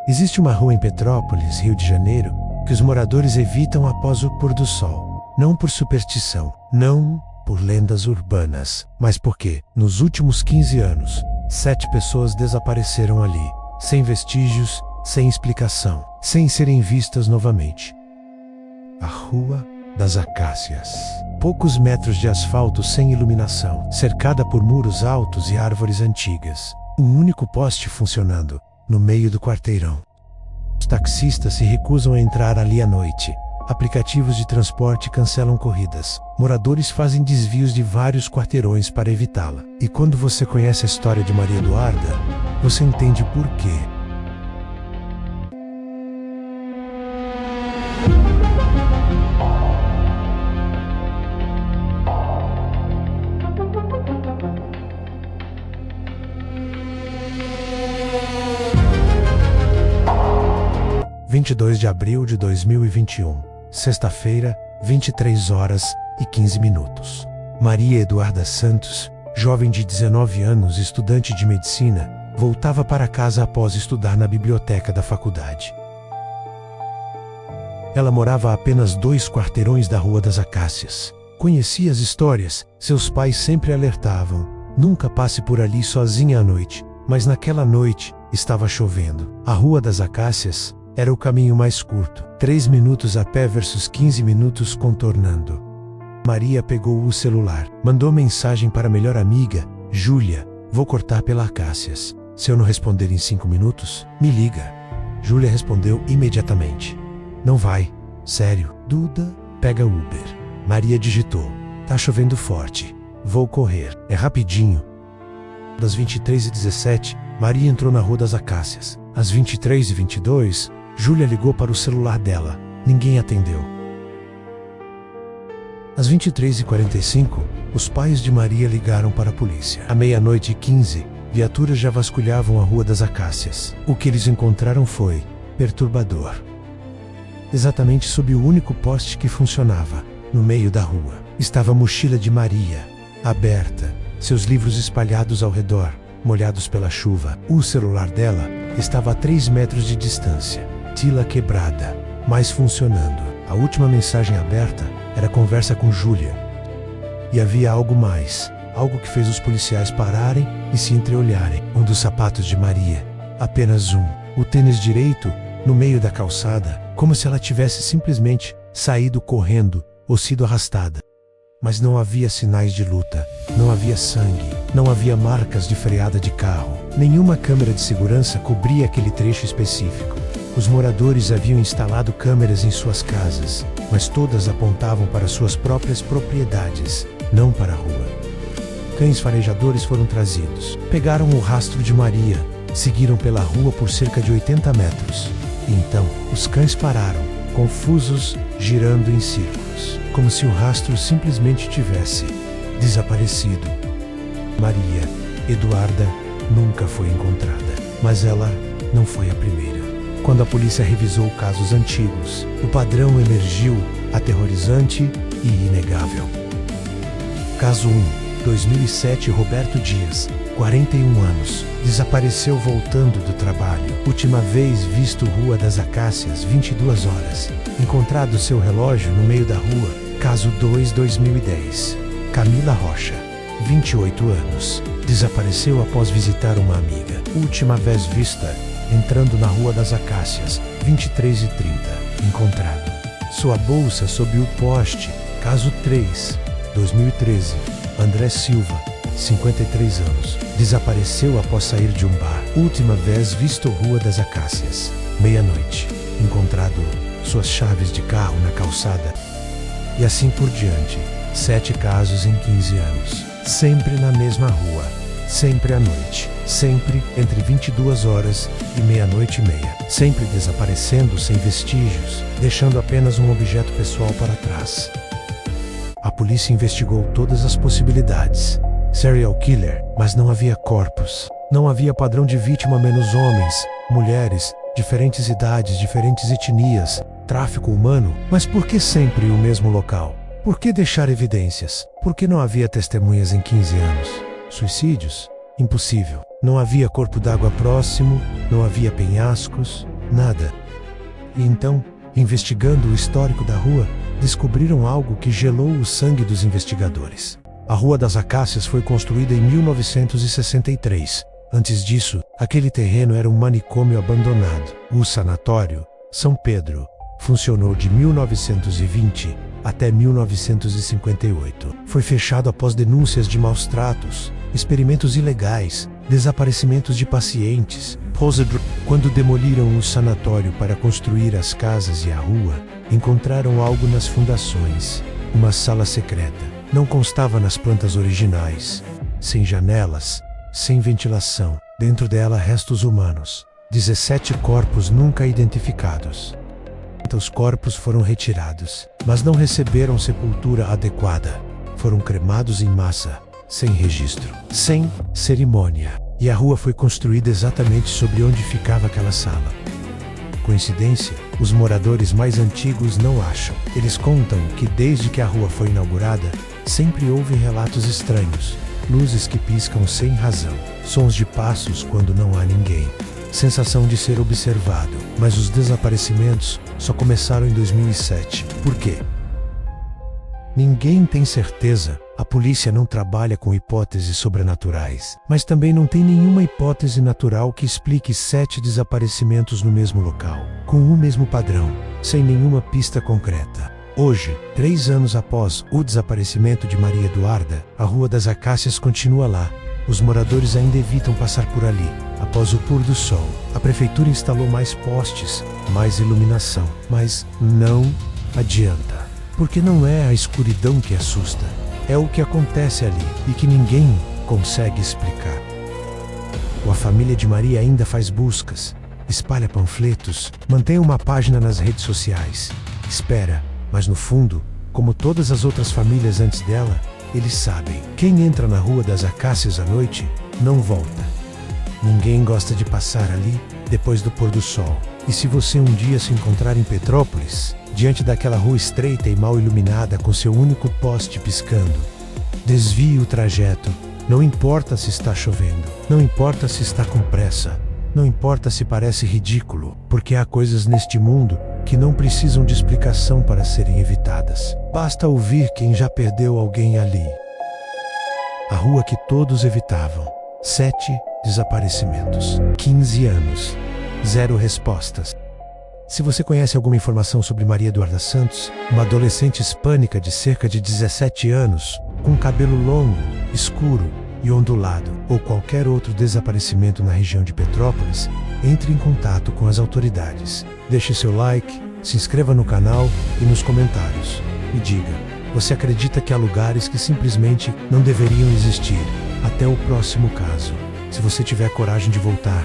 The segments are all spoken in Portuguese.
Existe uma rua em Petrópolis, Rio de Janeiro, que os moradores evitam após o pôr do sol. Não por superstição, não por lendas urbanas, mas porque, nos últimos 15 anos, 7 pessoas desapareceram ali, sem vestígios, sem explicação, sem serem vistas novamente. A Rua das Acácias. Poucos metros de asfalto sem iluminação, cercada por muros altos e árvores antigas. Um único poste funcionando, no meio do quarteirão. Os taxistas se recusam a entrar ali à noite. Aplicativos de transporte cancelam corridas. Moradores fazem desvios de vários quarteirões para evitá-la. E quando você conhece a história de Maria Eduarda, você entende por quê. – 22 de abril de 2021, sexta-feira, 23 horas e 15 minutos. Maria Eduarda Santos, jovem de 19 anos, estudante de medicina, voltava para casa após estudar na biblioteca da faculdade. Ela morava a apenas 2 quarteirões da Rua das Acácias. Conhecia as histórias, seus pais sempre alertavam: nunca passe por ali sozinha à noite, mas naquela noite estava chovendo. A Rua das Acácias era o caminho mais curto, 3 minutos a pé versus 15 minutos contornando. Maria pegou o celular, mandou mensagem para a melhor amiga, Júlia: vou cortar pela Acácias. Se eu não responder em 5 minutos, me liga. Júlia respondeu imediatamente: não vai, sério. Duda, pega Uber. Maria digitou: tá chovendo forte, vou correr, é rapidinho. Das 23h17, Maria entrou na Rua das Acácias. Às 23h22, Júlia ligou para o celular dela. Ninguém atendeu. Às 23h45, os pais de Maria ligaram para a polícia. À 00h15, viaturas já vasculhavam a Rua das Acácias. O que eles encontraram foi perturbador. Exatamente sob o único poste que funcionava, no meio da rua, estava a mochila de Maria, aberta, seus livros espalhados ao redor, molhados pela chuva. O celular dela estava a 3 metros de distância, tila quebrada, mas funcionando. A última mensagem aberta era conversa com Júlia. E havia algo mais, algo que fez os policiais pararem e se entreolharem. Um dos sapatos de Maria, apenas um, o tênis direito, no meio da calçada, como se ela tivesse simplesmente saído correndo ou sido arrastada. Mas não havia sinais de luta, não havia sangue, não havia marcas de freada de carro. Nenhuma câmera de segurança cobria aquele trecho específico. Os moradores haviam instalado câmeras em suas casas, mas todas apontavam para suas próprias propriedades, não para a rua. Cães farejadores foram trazidos. Pegaram o rastro de Maria, seguiram pela rua por cerca de 80 metros. E então, os cães pararam, confusos, girando em círculos, como se o rastro simplesmente tivesse desaparecido. Maria Eduarda nunca foi encontrada, mas ela não foi a primeira. Quando a polícia revisou casos antigos, o padrão emergiu, aterrorizante e inegável. Caso 1, 2007, Roberto Dias, 41 anos, desapareceu voltando do trabalho. Última vez visto Rua das Acácias, 22 horas. Encontrado seu relógio no meio da rua. Caso 2, 2010. Camila Rocha, 28 anos, desapareceu após visitar uma amiga. Última vez vista entrando na Rua das Acácias, 23h30. Encontrado sua bolsa sob o poste. Caso 3, 2013. André Silva, 53 anos, desapareceu após sair de um bar. Última vez visto Rua das Acácias, meia-noite. Encontrado suas chaves de carro na calçada. E assim por diante. 7 casos em 15 anos. Sempre na mesma rua. Sempre à noite. Sempre entre 22 horas e meia-noite e meia. Sempre desaparecendo sem vestígios, deixando apenas um objeto pessoal para trás. A polícia investigou todas as possibilidades. Serial killer, mas não havia corpos. Não havia padrão de vítima menos homens, mulheres, diferentes idades, diferentes etnias, tráfico humano. Mas por que sempre o mesmo local? Por que deixar evidências? Por que não havia testemunhas em 15 anos? Suicídios? Impossível. Não havia corpo d'água próximo, não havia penhascos, Nada. E então, investigando o histórico da rua, descobriram algo que gelou o sangue dos investigadores. A Rua das Acácias foi construída em 1963. Antes disso, aquele terreno era um manicômio abandonado. O sanatório, São Pedro, funcionou de 1920 até 1958. Foi fechado após denúncias de maus-tratos, experimentos ilegais, desaparecimentos de pacientes. Quando demoliram o sanatório para construir as casas e a rua, encontraram algo nas fundações, uma sala secreta. Não constava nas plantas originais, sem janelas, sem ventilação. Dentro dela, restos humanos. 17 corpos nunca identificados. Os corpos foram retirados, mas não receberam sepultura adequada. Foram cremados em massa, sem registro, sem cerimônia. E a rua foi construída exatamente sobre onde ficava aquela sala. Coincidência? Os moradores mais antigos não acham. Eles contam que desde que a rua foi inaugurada, sempre houve relatos estranhos. Luzes que piscam sem razão, sons de passos quando não há ninguém, sensação de ser observado. Mas os desaparecimentos só começaram em 2007. Por quê? Ninguém tem certeza. A polícia não trabalha com hipóteses sobrenaturais, mas também não tem nenhuma hipótese natural que explique 7 desaparecimentos no mesmo local, com o mesmo padrão, sem nenhuma pista concreta. Hoje, 3 anos após o desaparecimento de Maria Eduarda, a Rua das Acácias continua lá. Os moradores ainda evitam passar por ali. Após o pôr do sol, a prefeitura instalou mais postes, mais iluminação, mas não adianta. Porque não é a escuridão que assusta, é o que acontece ali e que ninguém consegue explicar. A família de Maria ainda faz buscas, espalha panfletos, mantém uma página nas redes sociais, espera, mas no fundo, como todas as outras famílias antes dela, eles sabem. Quem entra na Rua das Acácias à noite, não volta. Ninguém gosta de passar ali depois do pôr do sol. E se você um dia se encontrar em Petrópolis, diante daquela rua estreita e mal iluminada com seu único poste piscando, desvie o trajeto. Não importa se está chovendo, não importa se está com pressa, não importa se parece ridículo, porque há coisas neste mundo que não precisam de explicação para serem evitadas. Basta ouvir quem já perdeu alguém ali. A rua que todos evitavam. 7 desaparecimentos. 15 anos. 0 respostas. Se você conhece alguma informação sobre Maria Eduarda Santos, uma adolescente hispânica de cerca de 17 anos, com cabelo longo, escuro e ondulado, ou qualquer outro desaparecimento na região de Petrópolis, entre em contato com as autoridades. Deixe seu like, se inscreva no canal e nos comentários. E diga, você acredita que há lugares que simplesmente não deveriam existir? Até o próximo caso. Se você tiver coragem de voltar.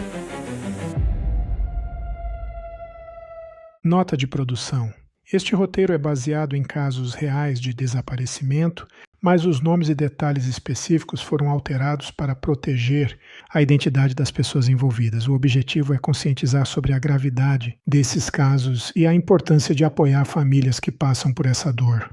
Nota de produção. Este roteiro é baseado em casos reais de desaparecimento, mas os nomes e detalhes específicos foram alterados para proteger a identidade das pessoas envolvidas. O objetivo é conscientizar sobre a gravidade desses casos e a importância de apoiar famílias que passam por essa dor.